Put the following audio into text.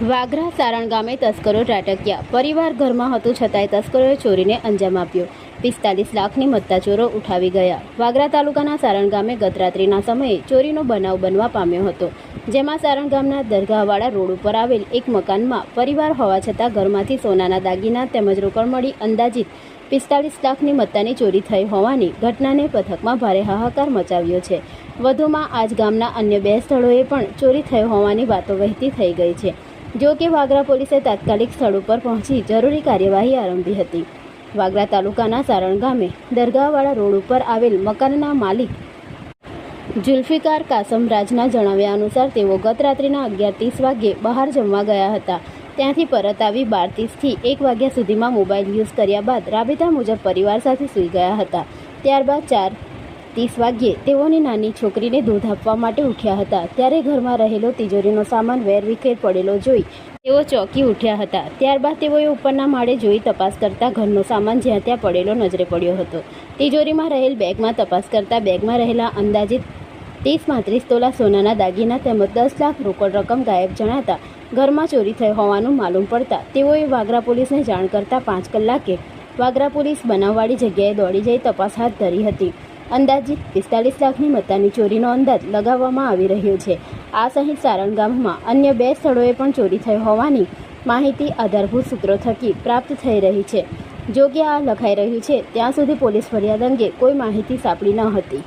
વાગરા સારણ ગામે તસ્કરો ત્રાટક્યા। પરિવાર ઘરમાં હતું છતાંય તસ્કરોએ ચોરીને અંજામ આપ્યો। 45 લાખની મત્તા ચોરો ઉઠાવી ગયા। વાગરા તાલુકાના સારણ ગામે ગત રાત્રિના સમયે ચોરીનો બનાવ બનવા પામ્યો હતો, જેમાં સારણ ગામના દરગાહવાળા રોડ ઉપર આવેલ એક મકાનમાં પરિવાર હોવા છતાં ઘરમાંથી સોનાના દાગીના તેમજ રોકડ મળી અંદાજિત 45 લાખની મત્તાની ચોરી થઈ હોવાની ઘટનાને પથકમાં ભારે હાહાકાર મચાવ્યો છે। વધુમાં આજ ગામના અન્ય 2 સ્થળોએ પણ ચોરી થઈ હોવાની વાતો વહેતી થઈ ગઈ છે। જો કે વાગરા પોલીસે તાત્કાલિક સ્થળ ઉપર પહોંચી જરૂરી કાર્યવાહી આરંભી હતી। વાગરા તાલુકાના સારણ ગામે દરગાહવાળા રોડ ઉપર આવેલ મકાનના માલિક જુલ્ફિકાર કાસમ રાજના જણાવ્યા અનુસાર તેઓ ગત રાત્રિના 11:30 વાગ્યે બહાર જમવા ગયા હતા। ત્યાંથી પરત આવી 12:30થી 1 વાગ્યા સુધીમાં મોબાઈલ યુઝ કર્યા બાદ રાબેતા મુજબ પરિવાર સાથે સૂઈ ગયા હતા। ત્યારબાદ 4:30 વાગ્યે તેઓની નાની છોકરીને દૂધ આપવા માટે ઉઠ્યા હતા, ત્યારે ઘરમાં રહેલો તિજોરીનો સામાન વેરવિખેર પડેલો જોઈ તેઓ ચોંકી ઉઠ્યા હતા। ત્યારબાદ તેઓએ ઉપરના માળે જોઈ તપાસ કરતા ઘરનો સામાન જ્યાં ત્યાં પડેલો નજરે પડ્યો હતો। તિજોરીમાં રહેલ બેગમાં તપાસ કરતા બેગમાં રહેલા અંદાજિત 30-35 તોલા સોનાના દાગીના તેમજ 10 લાખ રોકડ રકમ ગાયબ જણાતા ઘરમાં ચોરી થઈ હોવાનું માલુમ પડતા તેઓએ વાગરા પોલીસને જાણ કરતા 5 કલાકે વાગરા પોલીસ બનાવવાળી જગ્યાએ દોડી જઈ તપાસ હાથ ધરી હતી। અંદાજિત 45 લાખની મત્તાની ચોરીનો અંદાજ લગાવવામાં આવી રહ્યો છે। આ સહિત સારણ ગામમાં અન્ય 2 સ્થળોએ પણ ચોરી થઈ હોવાની માહિતી આધારભૂત સૂત્રો થકી પ્રાપ્ત થઈ રહી છે। જો કે આ લખાઈ રહ્યું છે ત્યાં સુધી પોલીસ ફરિયાદ અંગે કોઈ માહિતી સાંપડી ન હતી।